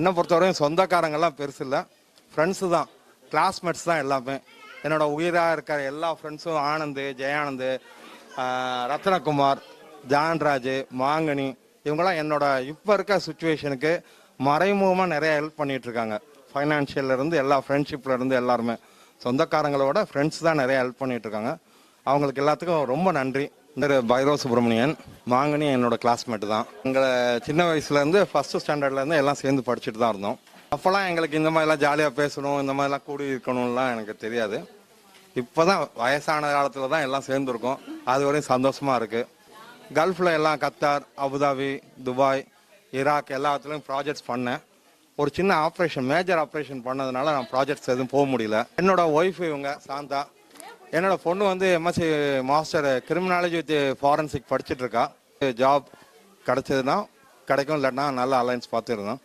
என்னை பொறுத்தவரையும் சொந்தக்காரங்கெல்லாம் பெருசு இல்லை, ஃப்ரெண்ட்ஸு தான், கிளாஸ்மேட்ஸ் தான் எல்லாமே. என்னோட உயிராக இருக்கிற எல்லா ஃப்ரெண்ட்ஸும் ஆனந்த், ஜெயானந்த், ரத்னகுமார், ஜான்ராஜ், மாங்கனி, இவங்களாம் என்னோட இப்போ இருக்க சுச்சுவேஷனுக்கு மறைமுகமாக நிறைய ஹெல்ப் பண்ணிகிட்ருக்காங்க. ஃபைனான்ஷியல்லேருந்து எல்லா ஃப்ரெண்ட்ஷிப்லேருந்து எல்லாருமே சொந்தக்காரங்களோட ஃப்ரெண்ட்ஸ் தான் நிறைய ஹெல்ப் பண்ணிகிட்ருக்காங்க. அவங்களுக்கு எல்லாத்துக்கும் ரொம்ப நன்றி. இந்த பைரவ சுப்பிரமணியன், மாங்கனி என்னோட கிளாஸ்மேட்டு தான். எங்களை சின்ன வயசுலேருந்து ஃபஸ்ட்டு ஸ்டாண்டர்ட்லேருந்து எல்லாம் சேர்ந்து படிச்சுட்டு தான் இருந்தோம். அப்போல்லாம் எங்களுக்கு இந்த மாதிரிலாம் ஜாலியாக பேசணும், இந்த மாதிரிலாம் கூடி இருக்கணும்லாம் எனக்கு தெரியாது. இப்போ தான் வயசான காலத்தில் தான் எல்லாம் சேர்ந்துருக்கோம். அது வரையும் சந்தோஷமாக இருக்குது. கல்ஃபில் எல்லாம் கத்தார், அபுதாபி, துபாய், ஈராக் எல்லாத்துலேயும் ப்ராஜெக்ட்ஸ் பண்ணேன். ஒரு சின்ன ஆப்ரேஷன், மேஜர் ஆப்ரேஷன் பண்ணதுனால நான் ப்ராஜெக்ட்ஸ் எதுவும் போக முடியல. என்னோட ஒய்ஃப் இவங்க சாந்தா. என்னோட பொண்ணு வந்து MSc master criminology with forensic படிச்சுட்டு இருக்கா. ஜாப் கிடைச்சதுன்னா கிடைக்கும், இல்லைன்னா நல்ல அலைன்ஸ் பார்த்துருந்தோம்.